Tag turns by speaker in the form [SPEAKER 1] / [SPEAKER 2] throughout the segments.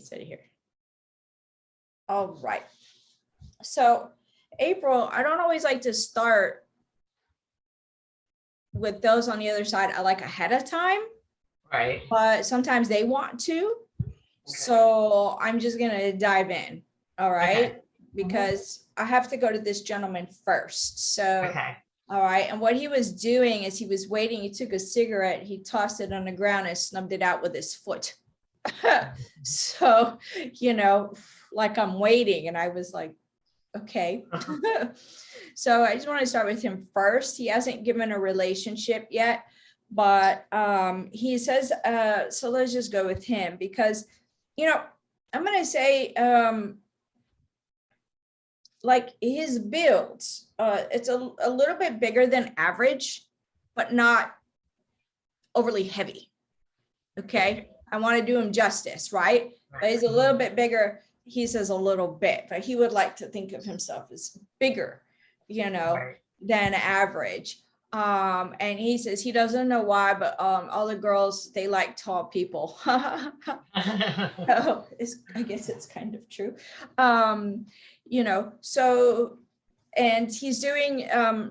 [SPEAKER 1] paste it here. All right. So April, I don't always like to start with those on the other side. I like ahead of time,
[SPEAKER 2] Right.
[SPEAKER 1] but sometimes they want to. So I'm just gonna dive in. All right.
[SPEAKER 2] Okay.
[SPEAKER 1] Because I have to go to this gentleman first. So,
[SPEAKER 2] Okay.
[SPEAKER 1] all right. And what he was doing is he was waiting. He took a cigarette, he tossed it on the ground and snubbed it out with his foot. So, you know, like I'm waiting, and I was like, okay. So I just want to start with him first. He hasn't given a relationship yet, but he says, so let's just go with him because, you know, I'm going to say, like his build, it's a little bit bigger than average, but not overly heavy. Okay. I want to do him justice, right? But he's a little bit bigger. He says a little bit, but he would like to think of himself as bigger, you know,
[SPEAKER 2] Right.
[SPEAKER 1] than average. And he says he doesn't know why, but all the girls, they like tall people. Oh, I guess it's kind of true. You know, so, and he's doing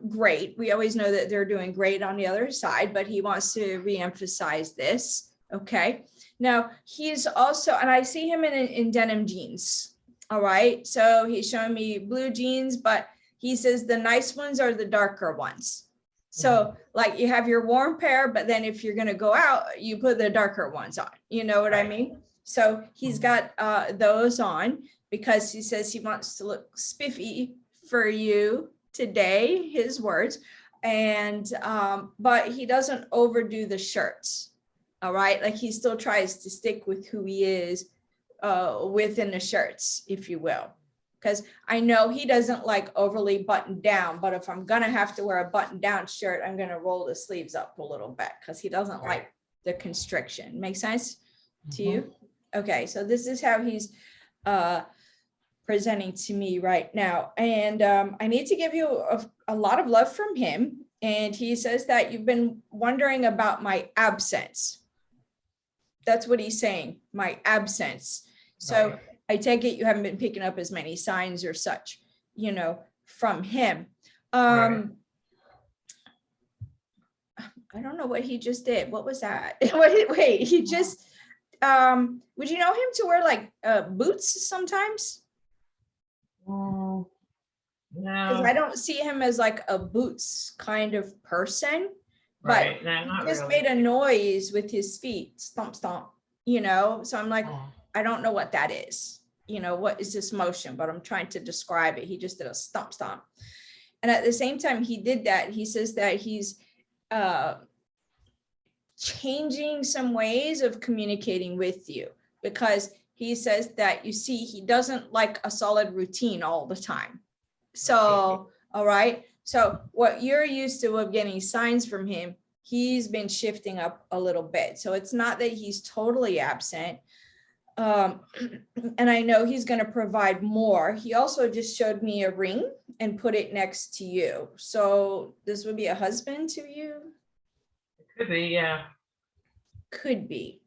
[SPEAKER 1] great. We always know that they're doing great on the other side, but he wants to reemphasize this. Okay. Now he's also, and I see him in denim jeans. All right. So he's showing me blue jeans, but he says the nice ones are the darker ones. So like you have your warm pair, but then if you're going to go out, you put the darker ones on, you know what I mean? So he's got those on because he says he wants to look spiffy for you today, his words. And, but he doesn't overdo the shirts. All right. Like he still tries to stick with who he is within the shirts, if you will. Because I know he doesn't like overly buttoned down, but if I'm going to have to wear a button down shirt, I'm going to roll the sleeves up a little bit because he doesn't like the constriction. Make sense to you? Okay. So this is how he's presenting to me right now. And I need to give you a lot of love from him. And he says that you've been wondering about my absence. That's what he's saying, my absence. So
[SPEAKER 2] Right.
[SPEAKER 1] I take it you haven't been picking up as many signs or such, you know, from him.
[SPEAKER 2] Right.
[SPEAKER 1] I don't know what he just did. What was that? Wait, he just, would you know him to wear like boots sometimes?
[SPEAKER 2] No.
[SPEAKER 1] Because I don't see him as like a boots kind of person, but
[SPEAKER 2] Right. No,
[SPEAKER 1] he
[SPEAKER 2] not
[SPEAKER 1] just
[SPEAKER 2] really.
[SPEAKER 1] made a noise with his feet, stomp, stomp, you know? So I'm like, I don't know what that is. You know, what is this motion? But I'm trying to describe it. He just did a stomp, stomp. And at the same time he did that, he says that he's changing some ways of communicating with you because he says that, you see, he doesn't like a solid routine all the time. So, all right. So what you're used to of getting signs from him, he's been shifting up a little bit. So it's not that he's totally absent. And I know he's going to provide more. He also just showed me a ring and put it next to you. So this would be a husband to you?
[SPEAKER 2] Could be, yeah.
[SPEAKER 1] Could be.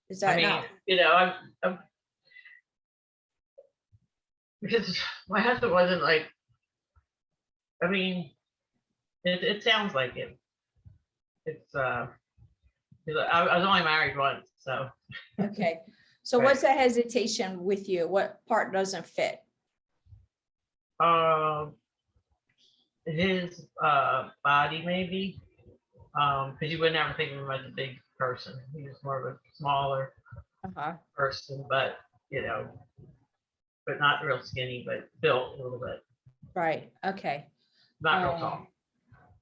[SPEAKER 1] Is
[SPEAKER 2] I
[SPEAKER 1] that
[SPEAKER 2] mean,
[SPEAKER 1] not?
[SPEAKER 2] you know, I'm because my husband wasn't like. I mean, it sounds like it. It's 'cause I was only married once, so.
[SPEAKER 1] Okay. So
[SPEAKER 2] Right.
[SPEAKER 1] what's the hesitation with you? What part doesn't fit?
[SPEAKER 2] His body maybe, because you would never think of him as a big person. He was more of a smaller
[SPEAKER 1] Uh-huh.
[SPEAKER 2] person, but you know, but not real skinny, but built a little bit,
[SPEAKER 1] Right. Okay.
[SPEAKER 2] not real tall.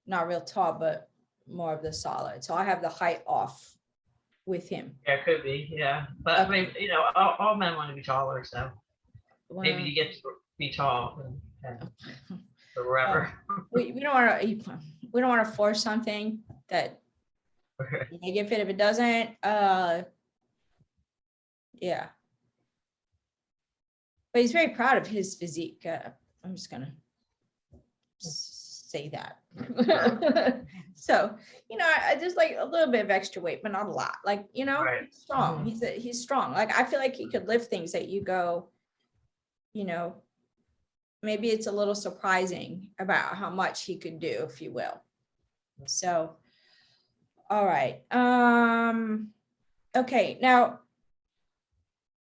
[SPEAKER 1] Not real tall, but more of the solid. So I have the height off with him.
[SPEAKER 2] Yeah, it could be, yeah. But I mean, you know, all men want to be taller, so maybe you get to be tall or wherever.
[SPEAKER 1] We don't want to force something that you get fit. If it doesn't, yeah. But he's very proud of his physique. I'm just gonna say that. So, you know, I just like a little bit of extra weight, but not a lot. Like, you know,
[SPEAKER 2] Right.
[SPEAKER 1] he's strong.
[SPEAKER 2] Mhm.
[SPEAKER 1] He's strong. Like, I feel like he could lift things that you go, you know, maybe it's a little surprising about how much he could do, if you will. So, all right. Okay, now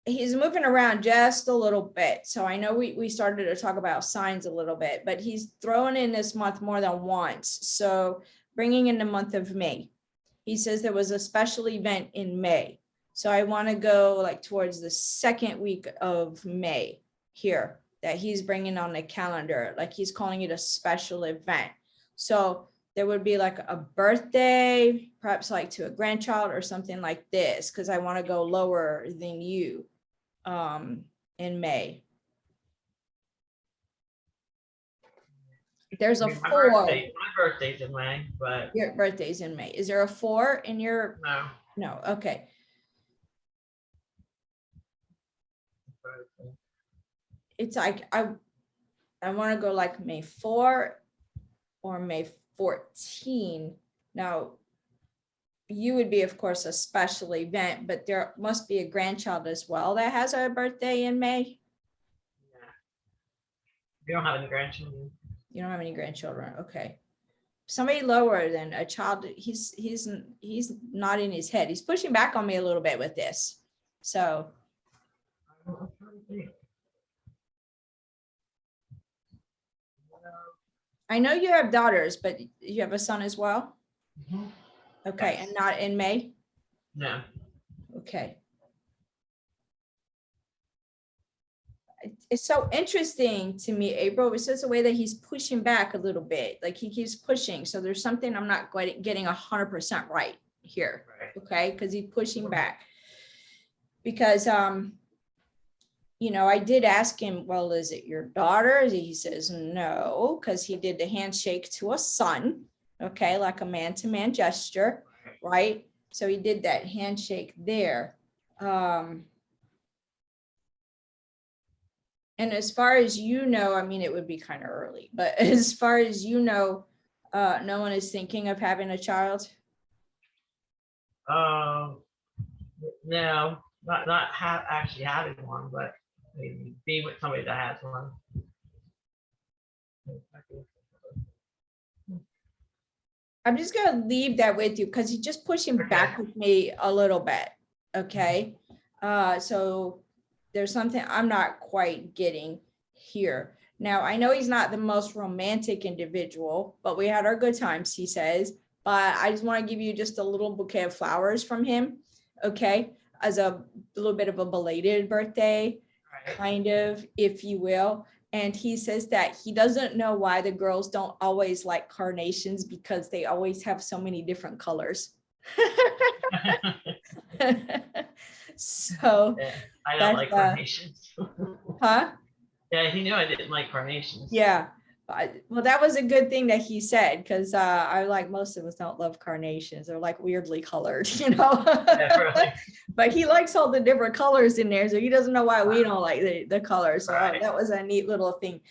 [SPEAKER 1] he's moving around just a little bit. So I know we started to talk about signs a little bit, but he's throwing in this month more than once. So bringing in the month of May, he says there was a special event in May. So I want to go like towards the second week of May here that he's bringing on the calendar, like he's calling it a special event. So there would be like a birthday, perhaps like to a grandchild or something like this, because I want to go lower than you in May. There's a
[SPEAKER 2] My
[SPEAKER 1] 4.
[SPEAKER 2] birthday's in May, but
[SPEAKER 1] Your birthday's in May. Is there a 4 in your?
[SPEAKER 2] no.
[SPEAKER 1] No. Okay. It's like I want to go like May 4 or May 14. Now, you would be, of course, a special event, but there must be a grandchild as well that has a birthday in May.
[SPEAKER 2] Yeah. You don't have any grandchildren.
[SPEAKER 1] You don't have any grandchildren. Okay. Somebody lower than a child. He's nodding his head. He's pushing back on me a little bit with this. So
[SPEAKER 2] I'm trying to think.
[SPEAKER 1] I know you have daughters, but you have a son as well.
[SPEAKER 2] Mhm.
[SPEAKER 1] Okay.
[SPEAKER 2] Yes.
[SPEAKER 1] And not in May.
[SPEAKER 2] No.
[SPEAKER 1] Okay. It's so interesting to me, April. It's just the way that he's pushing back a little bit. Like he keeps pushing. So there's something I'm not quite getting 100% right here.
[SPEAKER 2] Right.
[SPEAKER 1] Okay. Because he's pushing back. Because you know, I did ask him, well, is it your daughter? He says no, because he did the handshake to a son. Okay, like a man-to-man gesture, right? So he did that handshake there. And as far as you know, I mean, it would be kind of early, but as far as you know, no one is thinking of having a child.
[SPEAKER 2] No, not actually having one, but maybe be with somebody that has one.
[SPEAKER 1] I'm just gonna leave that with you because he's just pushing back with me a little bit. Okay. So there's something I'm not quite getting here. Now I know he's not the most romantic individual, but we had our good times, he says. But I just want to give you just a little bouquet of flowers from him, okay, as a little bit of a belated birthday,
[SPEAKER 2] Right.
[SPEAKER 1] kind of, if you will. And he says that he doesn't know why the girls don't always like carnations because they always have so many different colors. So,
[SPEAKER 2] Yeah, I don't
[SPEAKER 1] that's,
[SPEAKER 2] like carnations.
[SPEAKER 1] huh?
[SPEAKER 2] Yeah, he knew I didn't like carnations.
[SPEAKER 1] Yeah. Well, that was a good thing that he said, because I like most of us don't love carnations. They're like weirdly colored, you know.
[SPEAKER 2] Yeah, really.
[SPEAKER 1] But he likes all the different colors in there, so he doesn't know why we don't like the colors. So
[SPEAKER 2] Right.
[SPEAKER 1] that was a neat little thing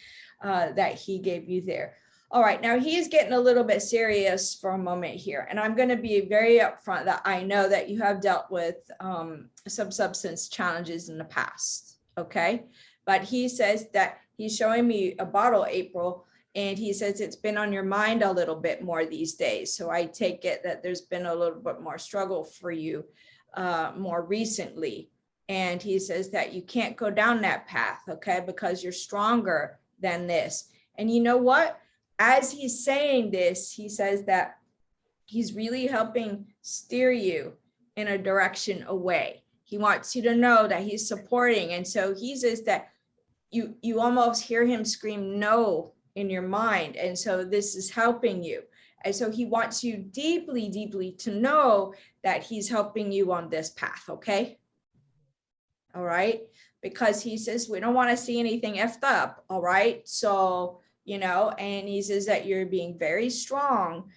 [SPEAKER 1] that he gave you there. All right, now he is getting a little bit serious for a moment here, and I'm going to be very upfront that I know that you have dealt with some substance challenges in the past, okay? But he says that he's showing me a bottle, April, and he says it's been on your mind a little bit more these days. So I take it that there's been a little bit more struggle for you more recently. And he says that you can't go down that path, okay, because you're stronger than this. And you know what? As he's saying this, he says that he's really helping steer you in a direction away. He wants you to know that he's supporting. And so he says that you almost hear him scream no in your mind. And so this is helping you. And so he wants you deeply, deeply to know that he's helping you on this path. Okay. All right. Because he says, we don't want to see anything effed up. All right. So, you know, and he says that you're being very strong.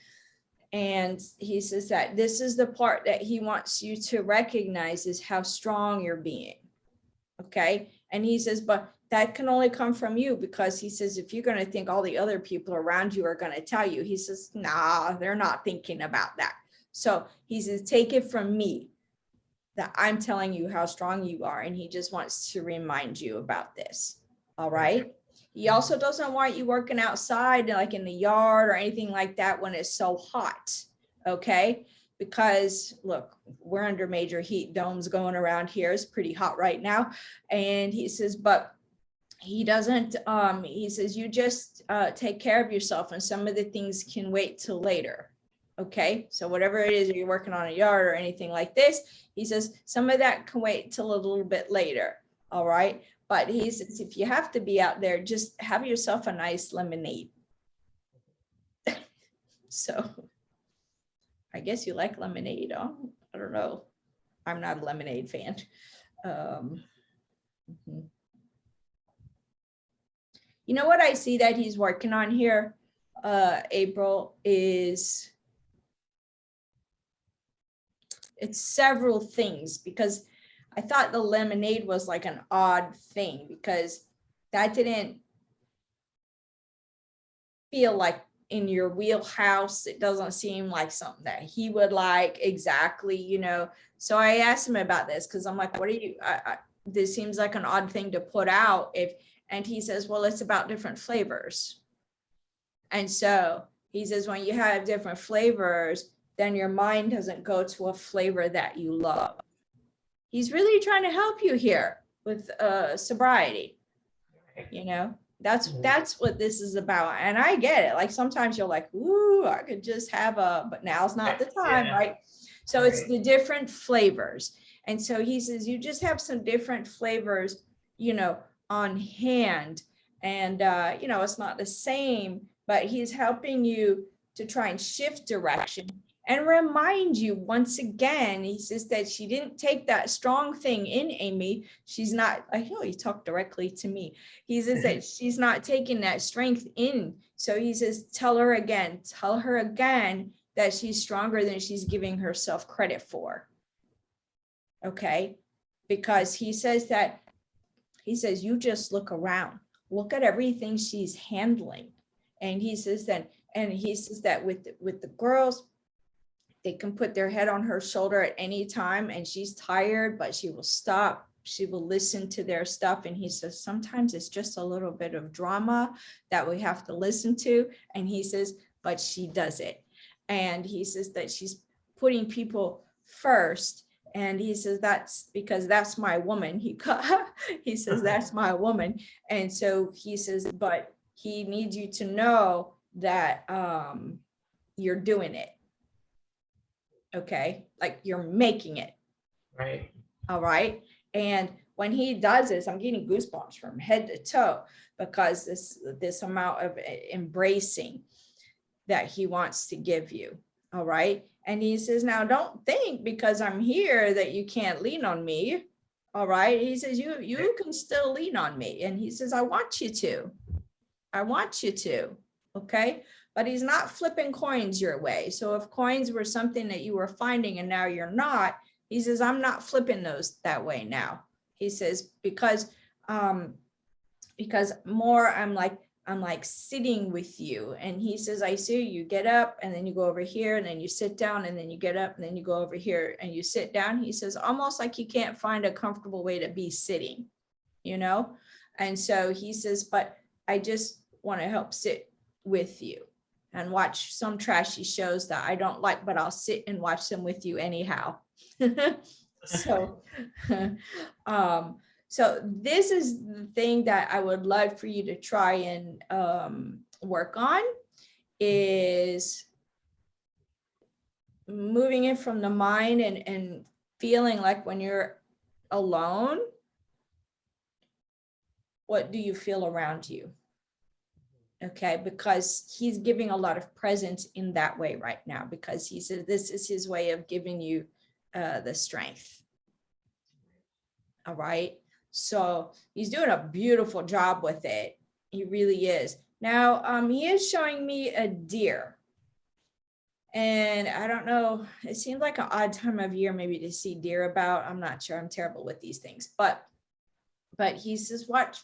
[SPEAKER 1] And he says that this is the part that he wants you to recognize is how strong you're being. Okay. And he says, but that can only come from you, because he says, if you're going to think all the other people around you are going to tell you, he says, nah, they're not thinking about that. So he says, take it from me that I'm telling you how strong you are. And he just wants to remind you about this. All right. He also doesn't want you working outside, like in the yard or anything like that when it's so hot. Okay. Because look, we're under major heat domes going around here. It's pretty hot right now. And he says, but he doesn't, he says, you just take care of yourself, and some of the things can wait till later. Okay. So whatever it is, you're working on a yard or anything like this, he says, some of that can wait till a little bit later. All right. But he says, if you have to be out there, just have yourself a nice lemonade. So I guess you like lemonade, huh? I don't know. I'm not a lemonade fan. You know what I see that he's working on here, April, is it's several things, because I thought the lemonade was like an odd thing, because that didn't feel like in your wheelhouse. It doesn't seem like something that he would like exactly, you know. So I asked him about this, because I'm like, what are you, this seems like an odd thing to put out. And he says, well, it's about different flavors. And so he says, when you have different flavors, then your mind doesn't go to a flavor that you love. He's really trying to help you here with sobriety. You know, that's what this is about. And I get it. Like sometimes you're like, ooh, I could just have but now's not the time, right? So it's the different flavors. And so he says, you just have some different flavors, you know, on hand. And, you know, it's not the same, but he's helping you to try and shift direction and remind you once again. He says that she didn't take that strong thing in Amy. She's not, I know he talked directly to me. He says that she's not taking that strength in. So he says, tell her again that she's stronger than she's giving herself credit for. Okay. Because he says, you just look around, look at everything she's handling. And he says that with the girls, they can put their head on her shoulder at any time, and she's tired, but she will stop. She will listen to their stuff. And he says, sometimes it's just a little bit of drama that we have to listen to. And he says, but she does it. And he says that she's putting people first. And he says, that's because that's my woman. He says, that's my woman. And so he says, but he needs you to know that you're doing it. Okay, like you're making it.
[SPEAKER 2] Right.
[SPEAKER 1] All right. And when he does this, I'm getting goosebumps from head to toe, because this amount of embracing that he wants to give you. All right. And he says, now don't think because I'm here that you can't lean on me. All right. He says, you can still lean on me. And he says, I want you to. Okay. But he's not flipping coins your way. So if coins were something that you were finding and now you're not, he says, I'm not flipping those that way now. He says, because more I'm like sitting with you. And he says, I see you get up and then you go over here and then you sit down and then you get up and then you go over here and you sit down. He says, almost like you can't find a comfortable way to be sitting, you know? And so he says, but I just want to help sit with you and watch some trashy shows that I don't like, but I'll sit and watch them with you anyhow. So, so this is the thing that I would love for you to try and work on, is moving it from the mind and feeling like when you're alone, what do you feel around you? Okay, because he's giving a lot of presence in that way right now, because he says this is his way of giving you the strength. All right, so he's doing a beautiful job with it. He really is. Now, he is showing me a deer. And I don't know, it seems like an odd time of year maybe to see deer about. I'm not sure, I'm terrible with these things, but but he says, watch,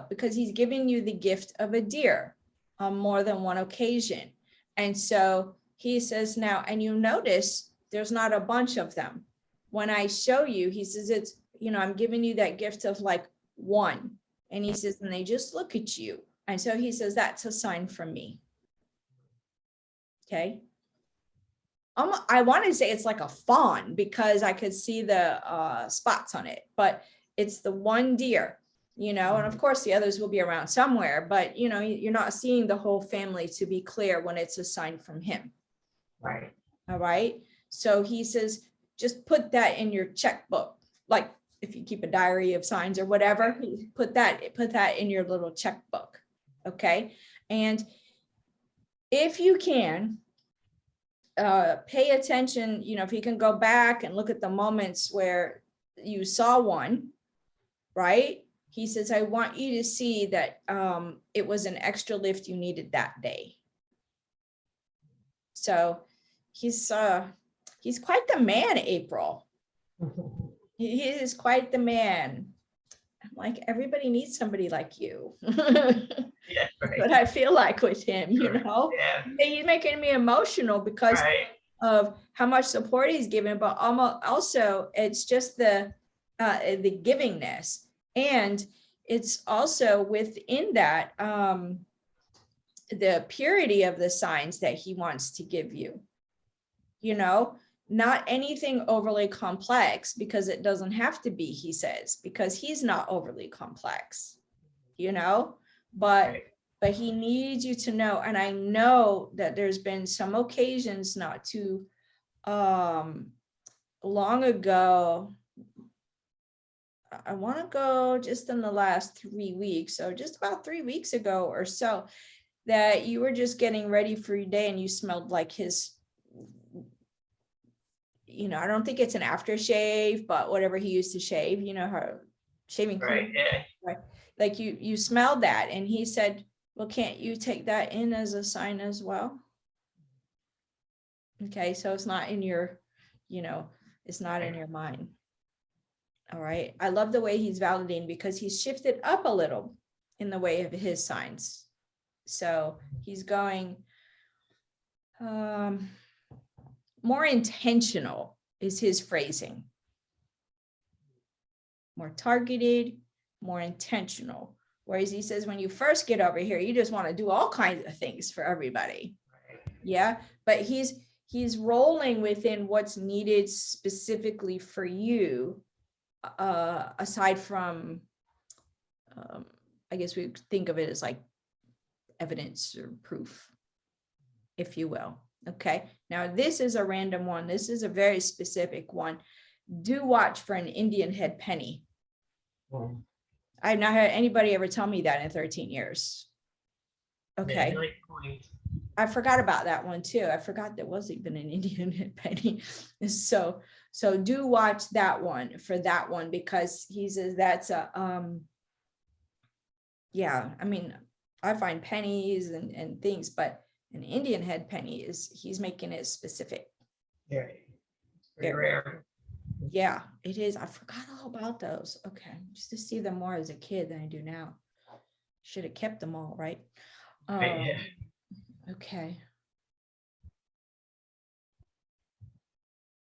[SPEAKER 1] because he's giving you the gift of a deer on more than one occasion. And so he says now, and you notice there's not a bunch of them. When I show you, he says, it's, I'm giving you that gift of like one. And he says, and they just look at you. And so he says, that's a sign from me. Okay. I want to say it's like a fawn because I could see the spots on it, but it's the one deer, and of course the others will be around somewhere, but you're not seeing the whole family, to be clear, when it's a sign from him.
[SPEAKER 2] Right.
[SPEAKER 1] All right. So he says, just put that in your checkbook. Like if you keep a diary of signs or whatever, put that in your little checkbook. Okay. And if you can, pay attention, if you can go back and look at the moments where you saw one, right? He says, I want you to see that it was an extra lift you needed that day. So he's quite the man, April. He is quite the man. I'm like, everybody needs somebody like you.
[SPEAKER 2] Yeah, right.
[SPEAKER 1] But I feel like with him,
[SPEAKER 2] Yeah.
[SPEAKER 1] he's making me emotional because
[SPEAKER 2] Right.
[SPEAKER 1] of how much support he's given, but also it's just the givingness, and it's also within that the purity of the signs that he wants to give you. Not anything overly complex, because it doesn't have to be, he says, because he's not overly complex, but
[SPEAKER 2] Right.
[SPEAKER 1] but he needs you to know. And I know that there's been some occasions not too long ago. I want to go just in the last 3 weeks, so just about 3 weeks ago or so, that you were just getting ready for your day and you smelled like his, I don't think it's an aftershave, but whatever he used to shave, how shaving
[SPEAKER 2] Right.
[SPEAKER 1] cream,
[SPEAKER 2] Yeah.
[SPEAKER 1] right? Like you smelled that, and he said, well, can't you take that in as a sign as well? Okay, so it's not in your, it's not in your mind. All right. I love the way he's validating, because he's shifted up a little in the way of his signs. So he's going more intentional is his phrasing. More targeted, more intentional. Whereas he says, when you first get over here, you just want to do all kinds of things for everybody. Yeah. But he's rolling within what's needed specifically for you, aside from, I guess we think of it as like evidence or proof, if you will. Okay. Now this is a random one. This is a very specific one. Do watch for an Indian head penny.
[SPEAKER 2] Well,
[SPEAKER 1] I've not had anybody ever tell me that in 13 years. Okay.
[SPEAKER 2] yeah, like coins.
[SPEAKER 1] I forgot about that one too. I forgot there was even an Indian head penny. So do watch that one for that one, because he says that's a, yeah, I mean, I find pennies and things, but an Indian head penny he's making it specific.
[SPEAKER 2] Yeah. It's pretty rare.
[SPEAKER 1] Yeah, it is. I forgot all about those. Okay. Just to see them more as a kid than I do now. Should have kept them all, right?
[SPEAKER 2] Right, yeah.
[SPEAKER 1] Okay.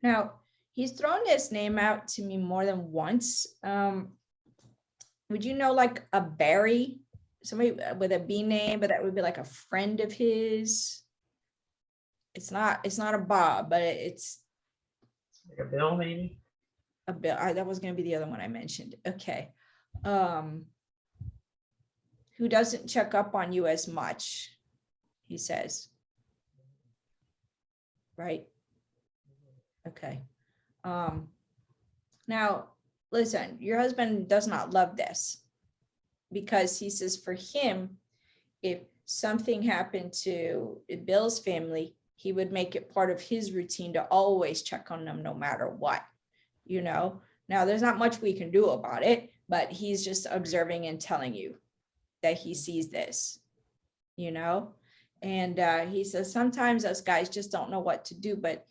[SPEAKER 1] Now, he's thrown this name out to me more than once. Would you know like a Barry? Somebody with a B name, but that would be like a friend of his. It's not a Bob, but it's
[SPEAKER 2] Like a bill, maybe.
[SPEAKER 1] a Bill. That was going to be the other one I mentioned. Okay. Who doesn't check up on you as much, he says. Right? Okay. Now, listen, your husband does not love this, because he says for him, if something happened to Bill's family, he would make it part of his routine to always check on them no matter what, Now, there's not much we can do about it, but he's just observing and telling you that he sees this, and he says, sometimes us guys just don't know what to do, but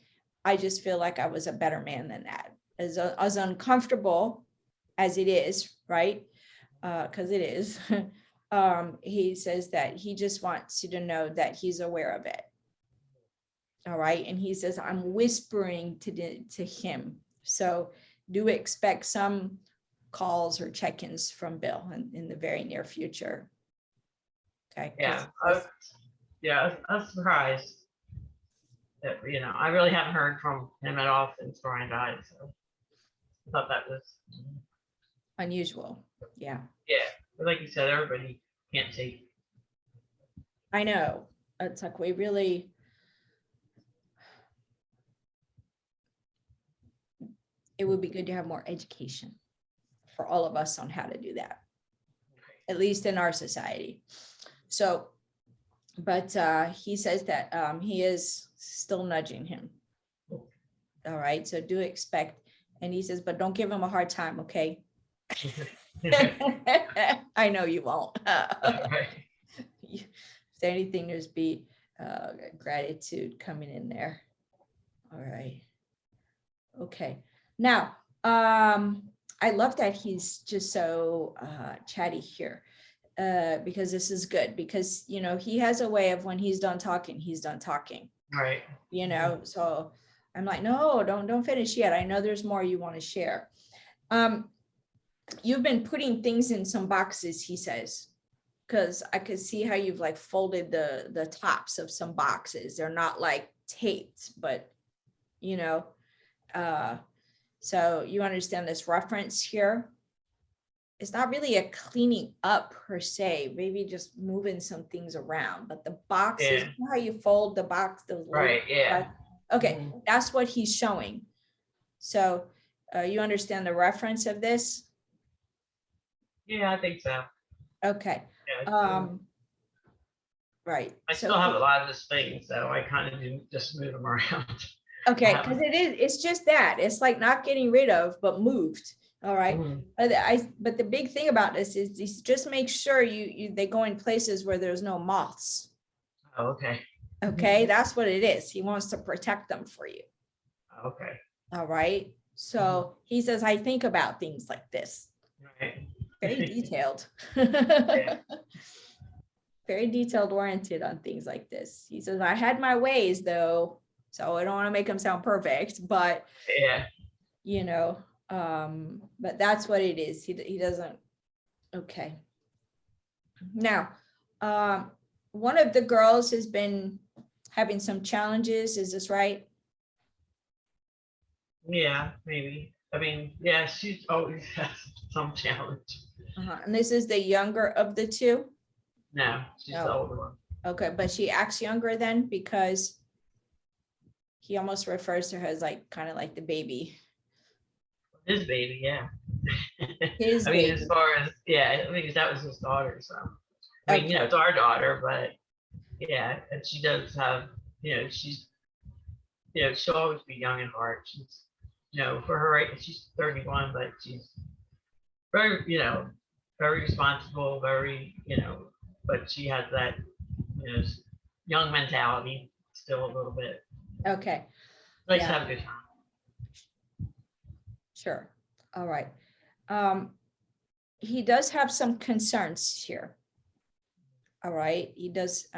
[SPEAKER 1] I just feel like I was a better man than that. As uncomfortable as it is, right? Because it is. He says that he just wants you to know that he's aware of it. All right. And he says, I'm whispering to him. So do expect some calls or check-ins from Bill in the very near future. Okay. 'Cause
[SPEAKER 2] I was surprised that, I really haven't heard from him at all since Brian died, so I thought that was,
[SPEAKER 1] unusual. Yeah,
[SPEAKER 2] but like you said, everybody can't take.
[SPEAKER 1] I know. It's like we really, it would be good to have more education for all of us on how to do that, at least in our society. So, but he says that he is still nudging him. All right, so do expect, and he says, but don't give him a hard time, okay? I know you won't. If anything, there's be gratitude coming in there. All right. Okay. Now, I love that he's just so chatty here, because this is good, because, he has a way of when he's done talking, he's done talking,
[SPEAKER 2] Right.
[SPEAKER 1] so I'm like, no, don't finish yet. I know there's more you want to share. You've been putting things in some boxes, he says, because I could see how you've like folded the tops of some boxes. They're not like taped, but so you understand this reference here. It's not really a cleaning up per se, maybe just moving some things around, but the boxes,
[SPEAKER 2] Yeah.
[SPEAKER 1] you know how you fold the box, those
[SPEAKER 2] Right. Yeah.
[SPEAKER 1] Okay,
[SPEAKER 2] Mhm.
[SPEAKER 1] that's what he's showing. So you understand the reference of this?
[SPEAKER 2] Yeah, I think so.
[SPEAKER 1] Okay.
[SPEAKER 2] Yeah.
[SPEAKER 1] Right.
[SPEAKER 2] I
[SPEAKER 1] So
[SPEAKER 2] still have a lot of this thing, so I kind of do just move them around.
[SPEAKER 1] okay, because it's just that. It's like not getting rid of, but moved. All right.
[SPEAKER 2] Mhm.
[SPEAKER 1] But the big thing about this is just make sure they go in places where there's no moths.
[SPEAKER 2] Oh, okay.
[SPEAKER 1] Okay, that's what it is. He wants to protect them for you.
[SPEAKER 2] Okay.
[SPEAKER 1] All right. So he says, I think about things like this.
[SPEAKER 2] Right.
[SPEAKER 1] Very detailed. Very detailed oriented on things like this. He says, I had my ways though, so I don't want to make them sound perfect, but
[SPEAKER 2] Yeah.
[SPEAKER 1] But that's what it is. He doesn't. Okay. Now, one of the girls has been having some challenges. Is this right?
[SPEAKER 2] Yeah, maybe. I mean, yeah, she's always has some challenge.
[SPEAKER 1] And this is the younger of the two.
[SPEAKER 2] No, she's the
[SPEAKER 1] No.
[SPEAKER 2] older one.
[SPEAKER 1] Okay, but she acts younger then because he almost refers to her as like kind of like the baby.
[SPEAKER 2] His baby, yeah.
[SPEAKER 1] His
[SPEAKER 2] I mean,
[SPEAKER 1] baby.
[SPEAKER 2] as far as, yeah, I mean, that was his daughter, so. I mean,
[SPEAKER 1] Okay.
[SPEAKER 2] it's our daughter, but yeah, and she does have, she'll always be young at heart. She's, for her age, she's 31, but she's very, very responsible, very, but she has that, young mentality still a little bit.
[SPEAKER 1] Okay.
[SPEAKER 2] Nice
[SPEAKER 1] Yeah.
[SPEAKER 2] to have a good time.
[SPEAKER 1] Sure. All right. He does have some concerns here. All right. He does,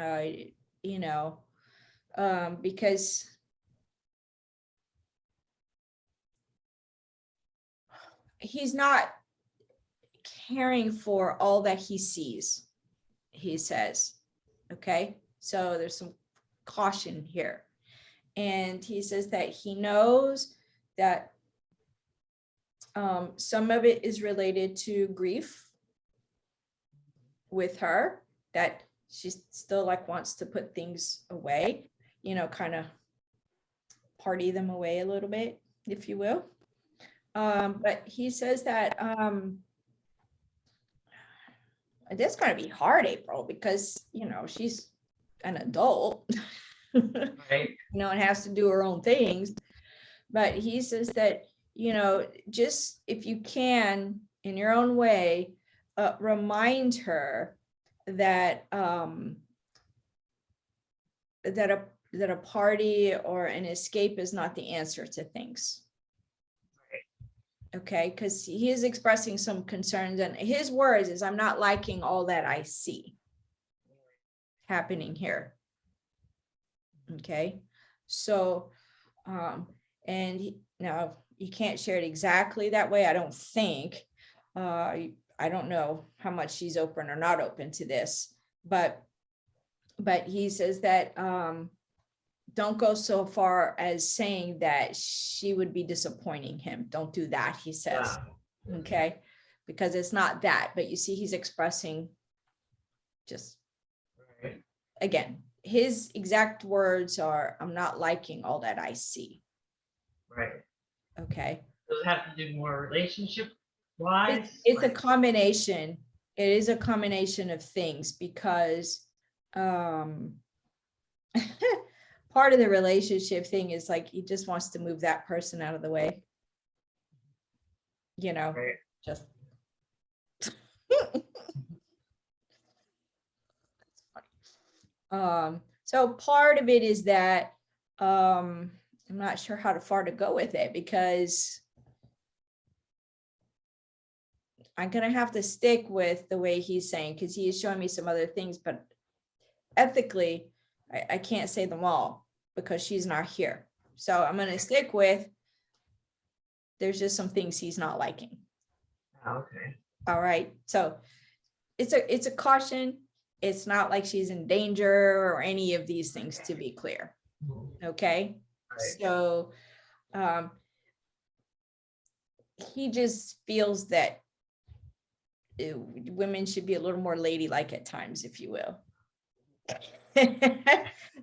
[SPEAKER 1] because he's not caring for all that he sees, he says. Okay. So there's some caution here. And he says that he knows that some of it is related to grief with her, that she still like wants to put things away, kind of party them away a little bit, if you will. But he says that that's going to be hard, April, because she's an adult,
[SPEAKER 2] Right.
[SPEAKER 1] and has to do her own things. But he says that just if you can in your own way, remind her that that a party or an escape is not the answer to things. Okay, because he is expressing some concerns, and his words is, I'm not liking all that I see happening here. Okay, so, now you can't share it exactly that way, I don't think. I don't know how much she's open or not open to this, but he says that, don't go so far as saying that she would be disappointing him. Don't do that, he says.
[SPEAKER 2] Wow.
[SPEAKER 1] Okay, because it's not that, but you see, he's expressing just,
[SPEAKER 2] Right.
[SPEAKER 1] again, his exact words are, I'm not liking all that I see.
[SPEAKER 2] Right.
[SPEAKER 1] Okay,
[SPEAKER 2] Does it have to do more relationship wise?
[SPEAKER 1] it's a combination. It is a combination of things, because part of the relationship thing is like, he just wants to move that person out of the way,
[SPEAKER 2] Right.
[SPEAKER 1] just so part of it is that, I'm not sure how far to go with it, because I'm gonna have to stick with the way he's saying, because he is showing me some other things, but ethically, I can't say them all because she's not here. So I'm gonna stick with, there's just some things he's not liking.
[SPEAKER 2] Okay.
[SPEAKER 1] All right, so it's a caution. It's not like she's in danger or any of these things, to be clear. Okay,
[SPEAKER 2] Right.
[SPEAKER 1] so he just feels that women should be a little more ladylike at times, if you will.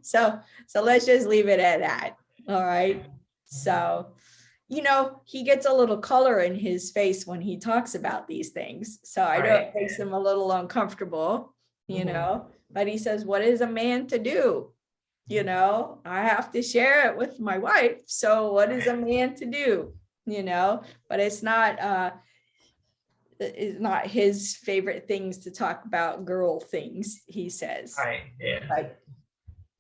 [SPEAKER 1] so let's just leave it at that. All right, so he gets a little color in his face when he talks about these things, so I know it makes him a little uncomfortable, but he says, what is a man to do? I have to share it with my wife, so what is a man to do? But it's not his favorite things to talk about, girl things, he says.
[SPEAKER 2] Right. Yeah.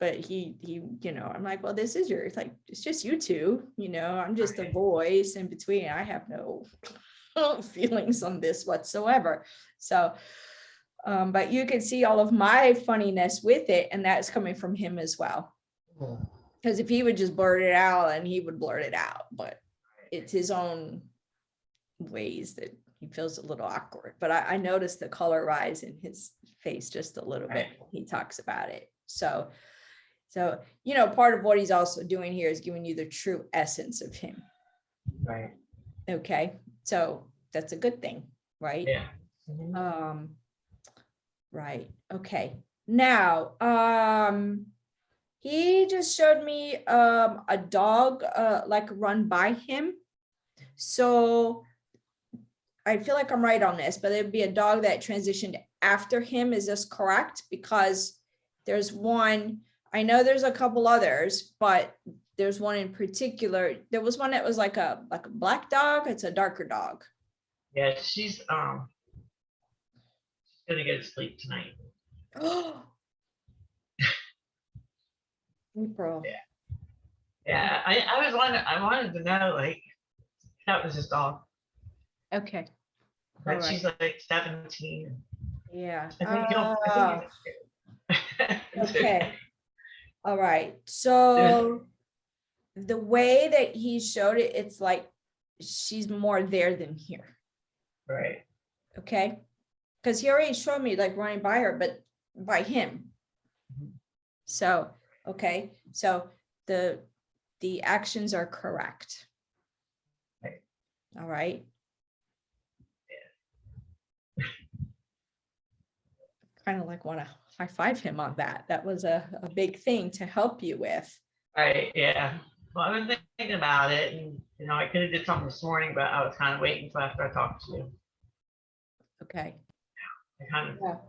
[SPEAKER 1] But he I'm like, well, this is it's it's just you two, I'm just a
[SPEAKER 2] Right.
[SPEAKER 1] voice in between. I have no feelings on this whatsoever. So, but you can see all of my funniness with it, and that's coming from him as well. Because if he would just blurt it out, and he would blurt it out, but it's his own ways that he feels a little awkward. But I noticed the color rise in his face just a little bit when he talks about it. So, part of what he's also doing here is giving you the true essence of him.
[SPEAKER 2] Right.
[SPEAKER 1] Okay, so that's a good thing, right?
[SPEAKER 2] Yeah. Mm-hmm.
[SPEAKER 1] Right. Okay. Now, he just showed me a dog like run by him. So I feel like I'm right on this, but it'd be a dog that transitioned after him. Is this correct? Because there's one, I know there's a couple others, but there's one in particular. There was one that was like a black dog. It's a darker dog.
[SPEAKER 2] Yeah, she's gonna get sleep tonight.
[SPEAKER 1] Oh, April.
[SPEAKER 2] Yeah. Yeah. I wanted to know, like, that was just all.
[SPEAKER 1] Okay.
[SPEAKER 2] But
[SPEAKER 1] All right.
[SPEAKER 2] she's like 17.
[SPEAKER 1] Yeah.
[SPEAKER 2] I think
[SPEAKER 1] Okay. All right. So the way that he showed it, it's like she's more there than here.
[SPEAKER 2] Right.
[SPEAKER 1] Okay. Because he already showed me like running by her, but by him. So, okay. So the actions are correct.
[SPEAKER 2] Right.
[SPEAKER 1] All right. Kind of like want to high five him on that. That was a big thing to help you with.
[SPEAKER 2] Right. Yeah. Well, I've been thinking about it, and I could have did something this morning, but I was kind of waiting until after I talked to you.
[SPEAKER 1] Okay.
[SPEAKER 2] I kind of felt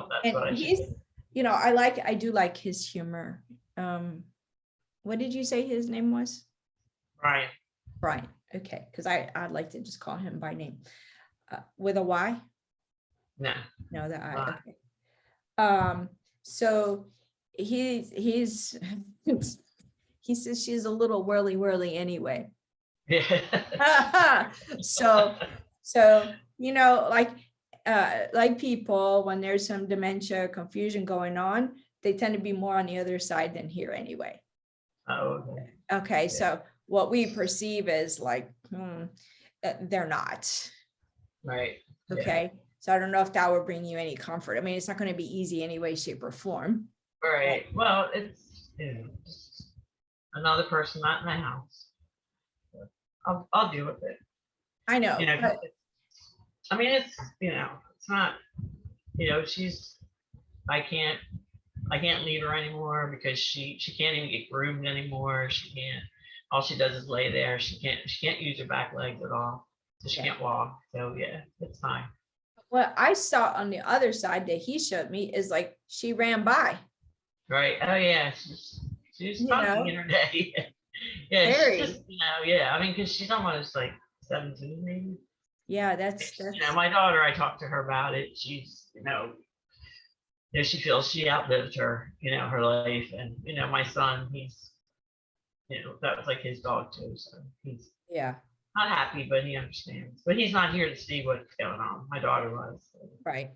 [SPEAKER 2] that's
[SPEAKER 1] And
[SPEAKER 2] what I should
[SPEAKER 1] he's,
[SPEAKER 2] do.
[SPEAKER 1] I do like his humor. What did you say his name was?
[SPEAKER 2] Brian.
[SPEAKER 1] Brian. Okay, because I'd like to just call him by name. With a Y?
[SPEAKER 2] No.
[SPEAKER 1] No, the I.
[SPEAKER 2] Right.
[SPEAKER 1] Okay. So he's he says she's a little whirly anyway.
[SPEAKER 2] Yeah.
[SPEAKER 1] So, like people, when there's some dementia, confusion going on, they tend to be more on the other side than here anyway.
[SPEAKER 2] Oh, okay.
[SPEAKER 1] Okay,
[SPEAKER 2] Yeah.
[SPEAKER 1] so what we perceive as like, they're not.
[SPEAKER 2] Right. Yeah.
[SPEAKER 1] Okay, so I don't know if that would bring you any comfort. I mean, it's not going to be easy any way, shape, or form.
[SPEAKER 2] Right. Well, it's, you know, just another person not in the house. I'll deal with it.
[SPEAKER 1] I know,
[SPEAKER 2] You know, 'cause
[SPEAKER 1] but
[SPEAKER 2] I mean, it's, you know, it's not, you know, I can't, I can't leave her anymore because she can't even get groomed anymore. She can't, all she does is lay there. She can't use her back legs at all. So she
[SPEAKER 1] yeah.
[SPEAKER 2] can't walk. So yeah, it's fine.
[SPEAKER 1] What I saw on the other side that he showed me is like she ran by,
[SPEAKER 2] Right. Oh yeah. She's
[SPEAKER 1] you
[SPEAKER 2] funky in
[SPEAKER 1] know,
[SPEAKER 2] her day. Yeah, she's just,
[SPEAKER 1] very.
[SPEAKER 2] you know, yeah. I mean, because she's almost like 17, maybe.
[SPEAKER 1] Yeah, that's
[SPEAKER 2] You know, my daughter, I talked to her about it. She's, you know, she feels she outlived her, you know, her life. And, you know, my son, he's, you know, that was like his dog too. So he's
[SPEAKER 1] yeah,
[SPEAKER 2] not happy, but he understands. But he's not here to see what's going on. My daughter was. So.
[SPEAKER 1] right.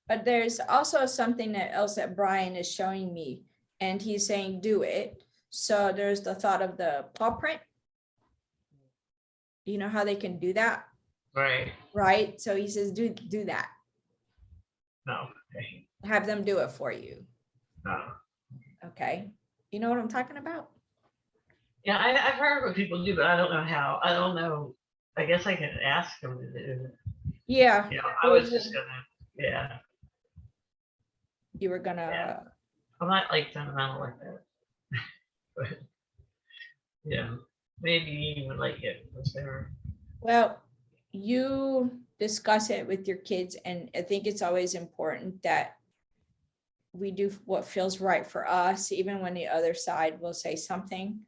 [SPEAKER 1] But there's also something that else that Brian is showing me, and he's saying do it. So there's the thought of the paw print. You know how they can do that,
[SPEAKER 2] Right.
[SPEAKER 1] right? So he says do that.
[SPEAKER 2] No. Okay.
[SPEAKER 1] Have them do it for you.
[SPEAKER 2] No.
[SPEAKER 1] Okay. You know what I'm talking about?
[SPEAKER 2] Yeah, I've heard what people do, but I don't know how. I don't know. I guess I can ask them to do it.
[SPEAKER 1] Yeah.
[SPEAKER 2] You know, I was just gonna, yeah,
[SPEAKER 1] You were gonna.
[SPEAKER 2] Yeah. I'm not like sentimental like that. But yeah, maybe you would like it. Was there?
[SPEAKER 1] Well, you discuss it with your kids, and I think it's always important that we do what feels right for us, even when the other side will say something.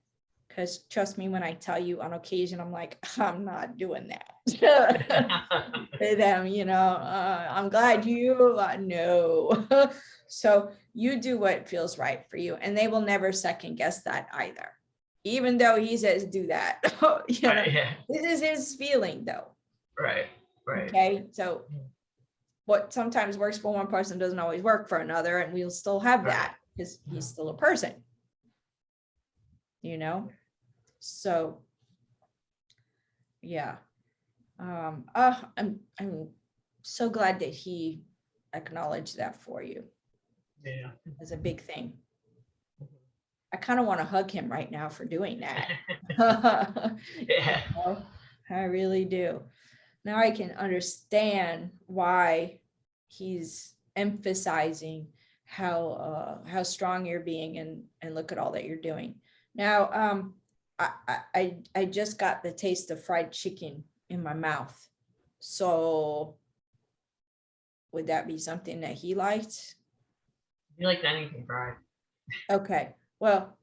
[SPEAKER 1] Because trust me, when I tell you on occasion, I'm like, I'm not doing that. To them, I'm glad you no. So you do what feels right for you, and they will never second guess that either. Even though he says do that,
[SPEAKER 2] Right, yeah.
[SPEAKER 1] this is his feeling though.
[SPEAKER 2] Right. Right.
[SPEAKER 1] Okay, so what sometimes works for one person doesn't always work for another, and we'll still have that because he's still a person. So yeah. I'm so glad that he acknowledged that for you
[SPEAKER 2] Yeah.
[SPEAKER 1] as a big thing. I kind of want to hug him right now for doing that.
[SPEAKER 2] Yeah.
[SPEAKER 1] I really do. Now I can understand why he's emphasizing how strong you're being, and look at all that you're doing. Now, I just got the taste of fried chicken in my mouth. So would that be something that he liked?
[SPEAKER 2] You like anything fried?
[SPEAKER 1] Okay. Well,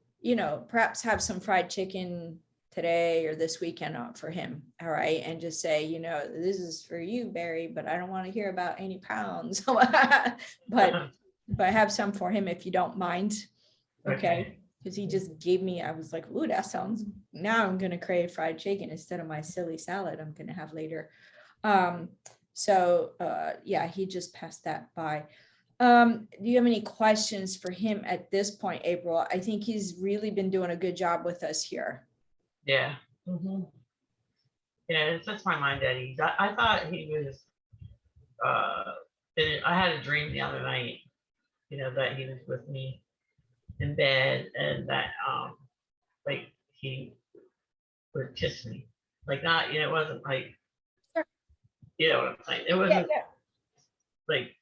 [SPEAKER 1] perhaps have some fried chicken today or this weekend for him. All right. And just say, this is for you, Barry, but I don't want to hear about any pounds. but have some for him if you don't mind. Okay. Because he just gave me, I was like, ooh, that sounds, now I'm going to crave fried chicken instead of my silly salad I'm going to have later. So yeah, he just passed that by. Do you have any questions for him at this point, April? I think he's really been doing a good job with us here.
[SPEAKER 2] Yeah. Yeah, it sets my mind at ease. I thought he was, I had a dream the other night, that he was with me in bed, and that, like, he would kiss me. Like, not, it wasn't like,
[SPEAKER 1] Sure.
[SPEAKER 2] you know what I'm saying? It wasn't
[SPEAKER 1] Yeah.
[SPEAKER 2] like,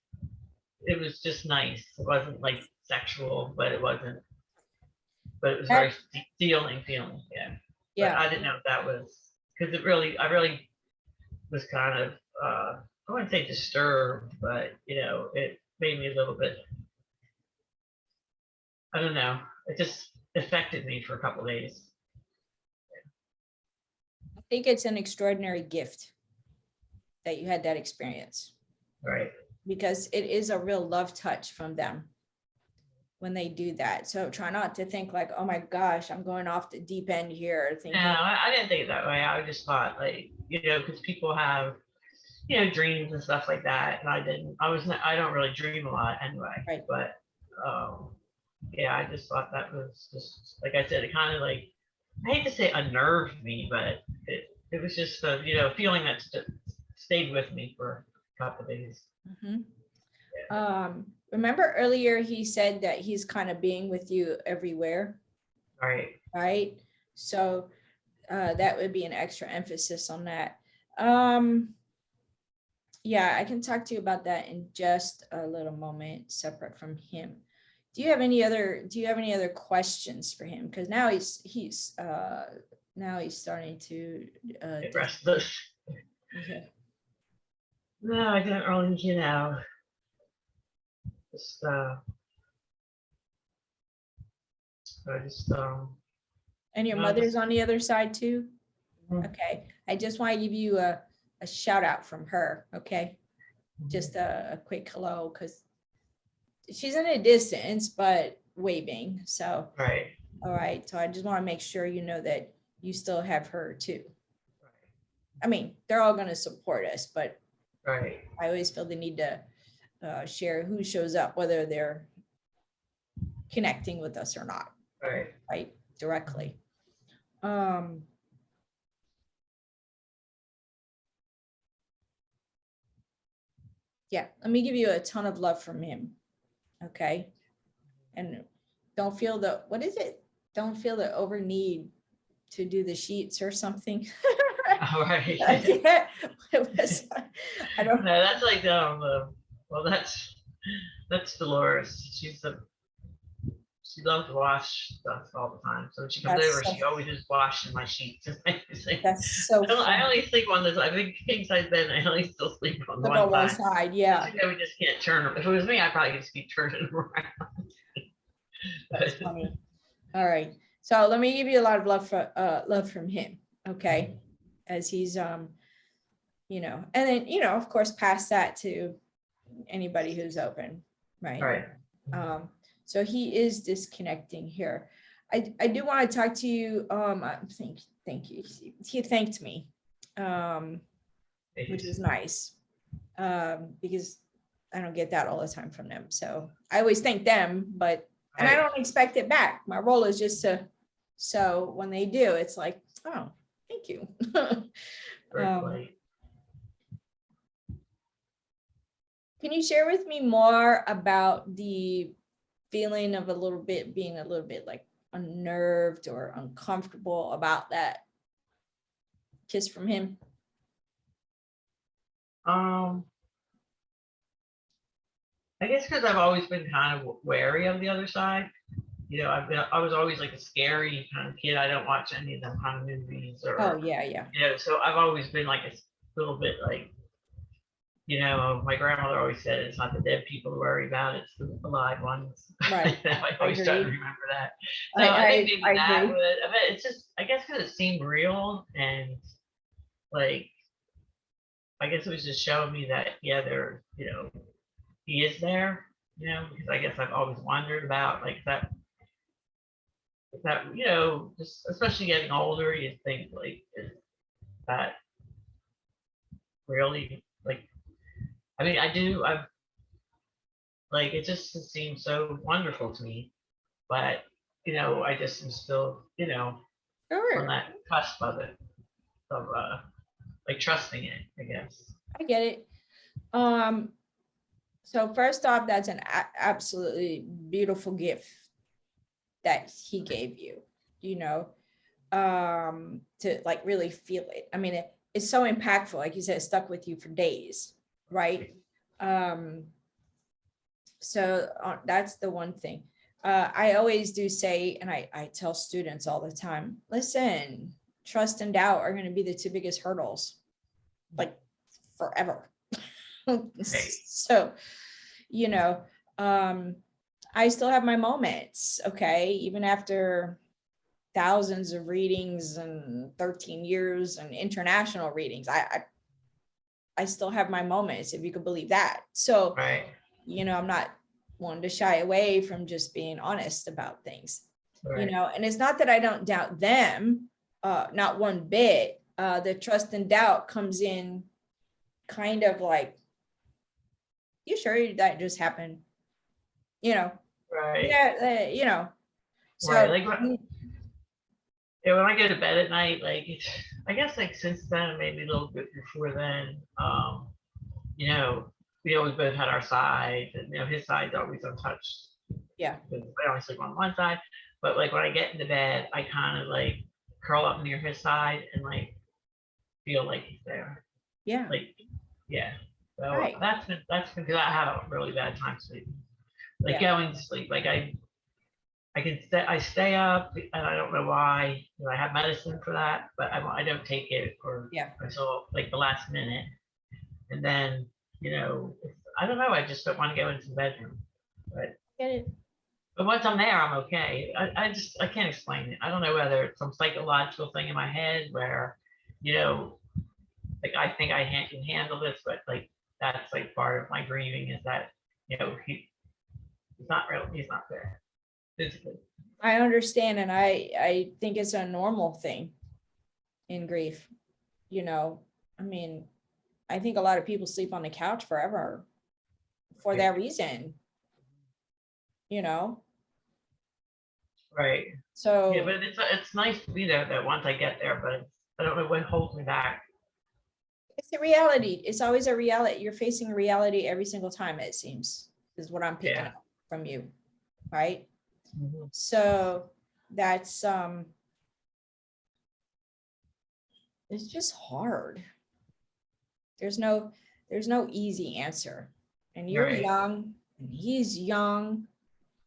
[SPEAKER 2] it was just nice. It wasn't like sexual, but it was very feeling. Yeah.
[SPEAKER 1] Yeah.
[SPEAKER 2] But I didn't know if that was, because I really was kind of, I wouldn't say disturbed, but it made me a little bit, I don't know. It just affected me for a couple of days.
[SPEAKER 1] I think it's an extraordinary gift that you had that experience.
[SPEAKER 2] Right.
[SPEAKER 1] Because it is a real love touch from them. when they do that. So try not to think like, oh my gosh, I'm going off the deep end here,
[SPEAKER 2] No,
[SPEAKER 1] thinking,
[SPEAKER 2] I didn't think it that way. I just thought like, because people have, dreams and stuff like that. And I didn't, I don't really dream a lot anyway.
[SPEAKER 1] Right.
[SPEAKER 2] But yeah, I just thought that was just, like I said, it kind of like, I hate to say unnerved me, but it was just a, feeling that stayed with me for a couple of days.
[SPEAKER 1] Remember earlier he said that he's kind of being with you everywhere,
[SPEAKER 2] Right.
[SPEAKER 1] right? So that would be an extra emphasis on that. Yeah, I can talk to you about that in just a little moment, separate from him. Do you have any other questions for him? Because now he's starting to
[SPEAKER 2] Get restless.
[SPEAKER 1] yeah.
[SPEAKER 2] No, I don't really, just I just
[SPEAKER 1] And your
[SPEAKER 2] no,
[SPEAKER 1] mother's
[SPEAKER 2] just
[SPEAKER 1] on the other side too?
[SPEAKER 2] Mhm.
[SPEAKER 1] Okay, I just want to give you a shout out from her, okay? Just a quick hello, because she's in a distance, but waving, so,
[SPEAKER 2] Right.
[SPEAKER 1] all right, so I just want to make sure you know that you still have her too. I mean, they're all going to support us, but
[SPEAKER 2] Right.
[SPEAKER 1] I always feel the need to share who shows up, whether they're connecting with us or not,
[SPEAKER 2] Right.
[SPEAKER 1] right, directly. Yeah, let me give you a ton of love from him, okay? And don't feel the, what is it? Don't feel the over need to do the sheets or something.
[SPEAKER 2] All right.
[SPEAKER 1] Yeah, it was, I don't,
[SPEAKER 2] No, that's like well, that's Dolores. She loves to wash stuff all the time. So when she comes
[SPEAKER 1] that's
[SPEAKER 2] over,
[SPEAKER 1] so,
[SPEAKER 2] she always is washing my sheets and everything.
[SPEAKER 1] that's so
[SPEAKER 2] I
[SPEAKER 1] funny.
[SPEAKER 2] only sleep on this. I think king size bed. I only still sleep on
[SPEAKER 1] Look
[SPEAKER 2] one
[SPEAKER 1] on one
[SPEAKER 2] side.
[SPEAKER 1] side, yeah,
[SPEAKER 2] We just can't turn them. If it was me, I'd probably just keep turning them around.
[SPEAKER 1] that's funny. All right, so let me give you a lot of love from him, okay? As he's and then of course pass that to anybody who's open, right?
[SPEAKER 2] Right.
[SPEAKER 1] So he is disconnecting here. I do want to talk to you. Thank you. He thanked me, which is nice, because I don't get that all the time from them. So I always thank them, and I
[SPEAKER 2] Right.
[SPEAKER 1] don't expect it back. My role is just so when they do, it's like, oh, thank you.
[SPEAKER 2] Right.
[SPEAKER 1] Can you share with me more about the feeling of being a little bit like unnerved or uncomfortable about that kiss from him?
[SPEAKER 2] I guess because I've always been kind of wary of the other side. I was always like a scary kind of kid. I don't watch any of them kind of movies
[SPEAKER 1] Oh
[SPEAKER 2] or,
[SPEAKER 1] yeah.
[SPEAKER 2] so I've always been like a little bit like, my grandmother always said it's not the dead people to worry about, it's the alive ones.
[SPEAKER 1] Right.
[SPEAKER 2] I always try to
[SPEAKER 1] agree.
[SPEAKER 2] remember that. So I think maybe
[SPEAKER 1] I
[SPEAKER 2] that
[SPEAKER 1] agree.
[SPEAKER 2] would, I mean, it's just, I guess because it seemed real and like, I guess it was just showing me that, yeah, he is there, because I guess I've always wondered about like that, just especially getting older, you think like, is that really like, I mean, I've like, it just seems so wonderful to me, but, I just am still, on
[SPEAKER 1] Sure.
[SPEAKER 2] that cusp of it, of like trusting it, I guess.
[SPEAKER 1] I get it. So first off, that's an absolutely beautiful gift that he gave you, to like really feel it. I mean, it's so impactful. Like you said, it stuck with you for days, right? So that's the one thing. I always do say, and I tell students all the time, listen, trust and doubt are going to be the two biggest hurdles, like forever. So, I still have my moments, okay, even after thousands of readings and 13 years and international readings. I still have my moments, if you could believe that. So,
[SPEAKER 2] Right.
[SPEAKER 1] I'm not one to shy away from just being honest about things, you
[SPEAKER 2] Right.
[SPEAKER 1] know, and it's not that I don't doubt them, not one bit. The trust and doubt comes in kind of like, you sure that just happened? You know,
[SPEAKER 2] Right.
[SPEAKER 1] yeah, you know,
[SPEAKER 2] Right.
[SPEAKER 1] so
[SPEAKER 2] Like yeah, when I go to bed at night, like I guess like since then, maybe a little bit before then, you know, we always both had our sides, and you know, his side's always untouched
[SPEAKER 1] yeah,
[SPEAKER 2] because I only sleep on one side. But like when I get into bed, I kind of like curl up near his side and like feel like he's there.
[SPEAKER 1] yeah,
[SPEAKER 2] Like, yeah. So
[SPEAKER 1] right,
[SPEAKER 2] that's been because I had a really bad time sleeping. Like
[SPEAKER 1] yeah,
[SPEAKER 2] going to sleep, like I stay up and I don't know why. You know, I have medicine for that, but I don't take it or
[SPEAKER 1] yeah,
[SPEAKER 2] until like the last minute. And then, you know, I don't know. I just don't want to go into the bedroom. But
[SPEAKER 1] get it,
[SPEAKER 2] once I'm there, I'm okay. I can't explain it. I don't know whether it's some psychological thing in my head where, you know, like I think can handle this, but like that's like part of my grieving is that, you know, he's not there physically.
[SPEAKER 1] I understand, and I think it's a normal thing in grief, you know, I mean, I think a lot of people sleep on the couch forever for that reason, you know,
[SPEAKER 2] Right. Yeah,
[SPEAKER 1] so
[SPEAKER 2] but it's nice to be there that once I get there, but I don't know what holds me back.
[SPEAKER 1] it's a reality. It's always a reality. You're facing a reality every single time, it seems, is what I'm picking
[SPEAKER 2] Yeah.
[SPEAKER 1] up from you, right?
[SPEAKER 2] Mhm.
[SPEAKER 1] So that's it's just hard. There's no easy answer. And you're
[SPEAKER 2] Right.
[SPEAKER 1] young and he's young,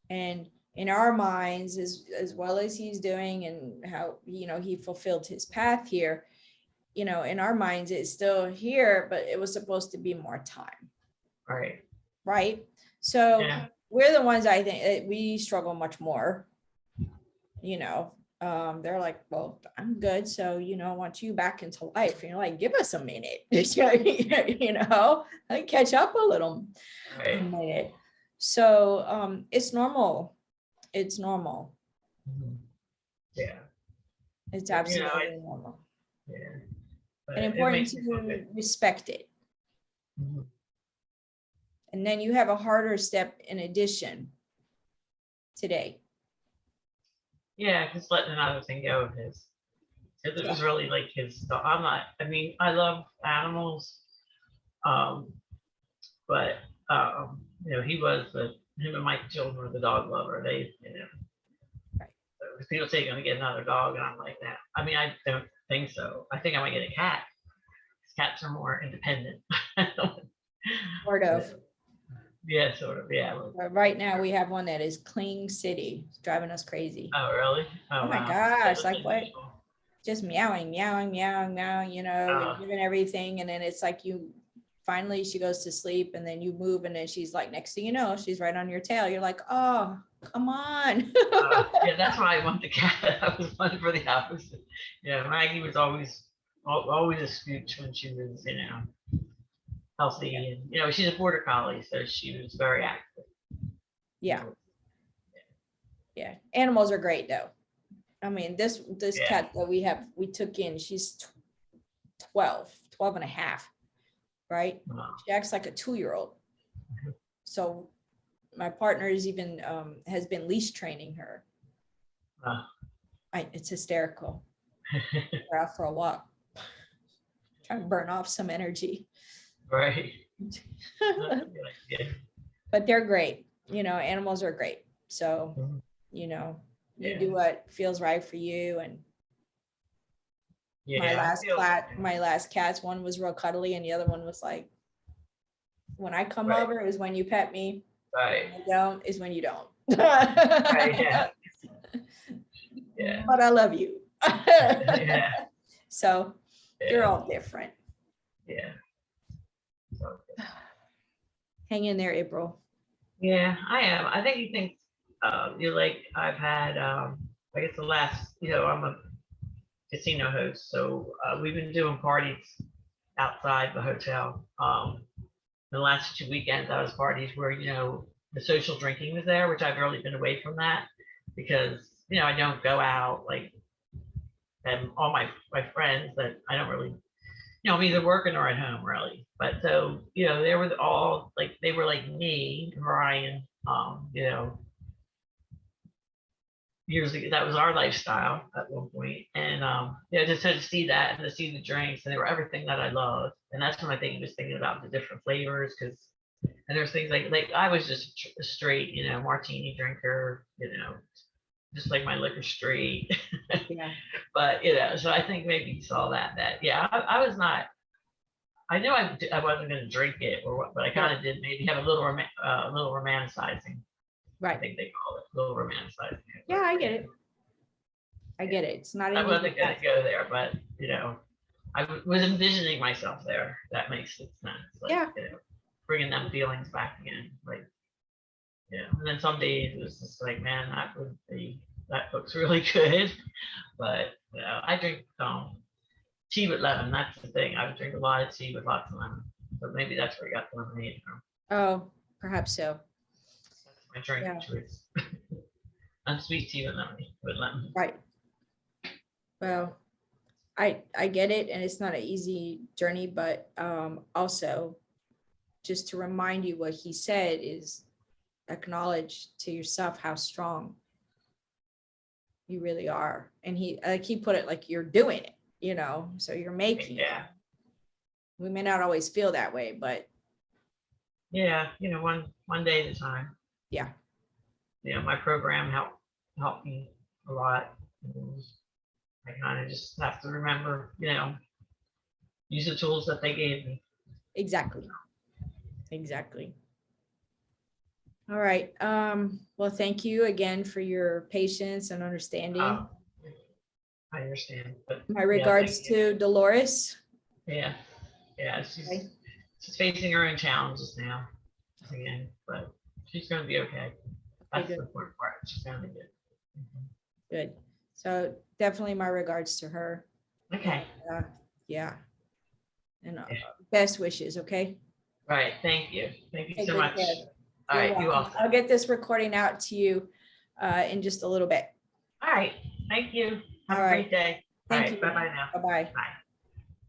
[SPEAKER 1] and in our minds, as well as he's doing and how, you know, he fulfilled his path here, you know, in our minds it's still here, but it was supposed to be more time,
[SPEAKER 2] Right.
[SPEAKER 1] right? So
[SPEAKER 2] Yeah.
[SPEAKER 1] we're the ones, I think, we struggle much more, you know. They're like, well, I'm good, so, you know, I want you back into life, and you're like, give us a minute. You know, like catch up a
[SPEAKER 2] Right.
[SPEAKER 1] minute. So it's normal, it's normal,
[SPEAKER 2] Mhm. Yeah.
[SPEAKER 1] it's
[SPEAKER 2] But, you know,
[SPEAKER 1] absolutely normal,
[SPEAKER 2] yeah, but
[SPEAKER 1] and
[SPEAKER 2] it
[SPEAKER 1] important
[SPEAKER 2] makes me feel
[SPEAKER 1] to
[SPEAKER 2] good.
[SPEAKER 1] respect it.
[SPEAKER 2] Mhm.
[SPEAKER 1] And then you have a harder step in addition today.
[SPEAKER 2] Yeah, just letting another thing go of his. 'Cause it
[SPEAKER 1] Yeah,
[SPEAKER 2] was really like his stuff. I'm not, I mean, I love animals. Um, but you know, him and Mike children were the dog lover. They, you know,
[SPEAKER 1] right.
[SPEAKER 2] people say you're gonna get another dog, and I'm like that. I mean, I don't think so. I think I might get a cat. Cats are more independent.
[SPEAKER 1] Sort of.
[SPEAKER 2] Yeah, sort of. Yeah.
[SPEAKER 1] But right now we have one that is cling city. It's driving us crazy.
[SPEAKER 2] Oh, really?
[SPEAKER 1] Oh
[SPEAKER 2] Oh,
[SPEAKER 1] my
[SPEAKER 2] wow.
[SPEAKER 1] gosh,
[SPEAKER 2] That's
[SPEAKER 1] like what?
[SPEAKER 2] unusual.
[SPEAKER 1] Just meowing, meowing, meowing, meowing, you know, you're
[SPEAKER 2] Uh,
[SPEAKER 1] giving everything. And then it's like you finally she goes to sleep, and then you move, and then she's like, next thing you know, she's right on your tail. You're like, oh, come on.
[SPEAKER 2] yeah, that's why I want the cat. I was one for the opposite. Yeah, Maggie was always a scooch when she was, you know,
[SPEAKER 1] Yeah.
[SPEAKER 2] healthy, and you know, she's a border collie, so she was very active.
[SPEAKER 1] Yeah. Yeah. Animals are great though. I mean, this
[SPEAKER 2] Yeah.
[SPEAKER 1] cat that we took in, she's 12 and a half, right?
[SPEAKER 2] Wow.
[SPEAKER 1] She acts like a 2-year-old. So my partner is even has been leash training her.
[SPEAKER 2] Wow.
[SPEAKER 1] It's hysterical. We're out for a walk, trying to burn off some energy.
[SPEAKER 2] Right. That's a good idea.
[SPEAKER 1] But they're great. You know, animals are great. So,
[SPEAKER 2] Mhm.
[SPEAKER 1] you know, you
[SPEAKER 2] Yeah.
[SPEAKER 1] do what feels right for you. And
[SPEAKER 2] Yeah, I feel
[SPEAKER 1] my last cats, one was real cuddly, and the other one was like, when I come
[SPEAKER 2] right.
[SPEAKER 1] over is when you pet me.
[SPEAKER 2] Right.
[SPEAKER 1] When I don't is when you don't.
[SPEAKER 2] Right. Yeah. Yeah.
[SPEAKER 1] But I love you.
[SPEAKER 2] Yeah.
[SPEAKER 1] So you're
[SPEAKER 2] Yeah.
[SPEAKER 1] all different.
[SPEAKER 2] Yeah. So,
[SPEAKER 1] Hang in there, April.
[SPEAKER 2] yeah, I am. I think you think you're like I've had I guess the last, you know, I'm a casino host, so we've been doing parties outside the hotel. The last 2 weekends I was parties where, you know, the social drinking was there, which I've really been away from that because, I don't go out like, and all my friends that I don't really, I'm either working or at home really. But so, they were all like, they were like me, Ryan, years ago, that was our lifestyle at one point. And just to see that and to see the drinks, and they were everything that I loved. And that's when I think was thinking about the different flavors, because and there's things like I was just a straight, martini drinker, just like my liquor straight.
[SPEAKER 1] Yeah.
[SPEAKER 2] But so I think maybe you saw that yeah, I was not. I knew I wasn't going to drink it or what, but I kind of did maybe have a little romanticizing. I
[SPEAKER 1] Right.
[SPEAKER 2] think they call it a little romanticizing.
[SPEAKER 1] Yeah, I get it. I get it. It's not
[SPEAKER 2] I
[SPEAKER 1] an
[SPEAKER 2] wasn't
[SPEAKER 1] easy
[SPEAKER 2] going
[SPEAKER 1] task.
[SPEAKER 2] to go there, but was envisioning myself there. That makes sense. Like,
[SPEAKER 1] Yeah.
[SPEAKER 2] Bringing them feelings back again. Like, and then some days it was just like, man, that looks really good. But I drink tea with lemon. That's the thing. I would drink a lot of tea with lots of lemon. So maybe that's where I got the lemonade from.
[SPEAKER 1] Oh, perhaps so.
[SPEAKER 2] That's my drink
[SPEAKER 1] Yeah.
[SPEAKER 2] choice. Unsweet tea with lemon.
[SPEAKER 1] Right. Well, I get it, and it's not an easy journey, but also just to remind you what he said is acknowledge to yourself how strong you really are. And he put it like you're doing it, so you're making it.
[SPEAKER 2] Yeah.
[SPEAKER 1] We may not always feel that way, but
[SPEAKER 2] Yeah, one day at a time.
[SPEAKER 1] yeah.
[SPEAKER 2] My program helped me a lot. I kind of just have to remember, use the tools that they gave me.
[SPEAKER 1] Exactly. All right. Well, thank you again for your patience and understanding.
[SPEAKER 2] I understand, but
[SPEAKER 1] My regards to Dolores.
[SPEAKER 2] yeah,
[SPEAKER 1] Okay.
[SPEAKER 2] she's facing her own challenges now again, but she's going to be okay. That's the
[SPEAKER 1] Good.
[SPEAKER 2] important part. She's going to be good.
[SPEAKER 1] Good. So definitely my regards to her.
[SPEAKER 2] Okay.
[SPEAKER 1] Yeah. And best wishes. Okay.
[SPEAKER 2] Right. Thank you. Thank you
[SPEAKER 1] Okay,
[SPEAKER 2] so
[SPEAKER 1] good,
[SPEAKER 2] much.
[SPEAKER 1] good.
[SPEAKER 2] All
[SPEAKER 1] You're
[SPEAKER 2] right. You
[SPEAKER 1] welcome.
[SPEAKER 2] also.
[SPEAKER 1] I'll get this recording out to you in just a little bit.
[SPEAKER 2] All right. Thank you. Have
[SPEAKER 1] All
[SPEAKER 2] a
[SPEAKER 1] right.
[SPEAKER 2] great day.
[SPEAKER 1] Thank
[SPEAKER 2] All right.
[SPEAKER 1] you.
[SPEAKER 2] Bye-bye now.
[SPEAKER 1] Bye-bye.
[SPEAKER 2] Bye.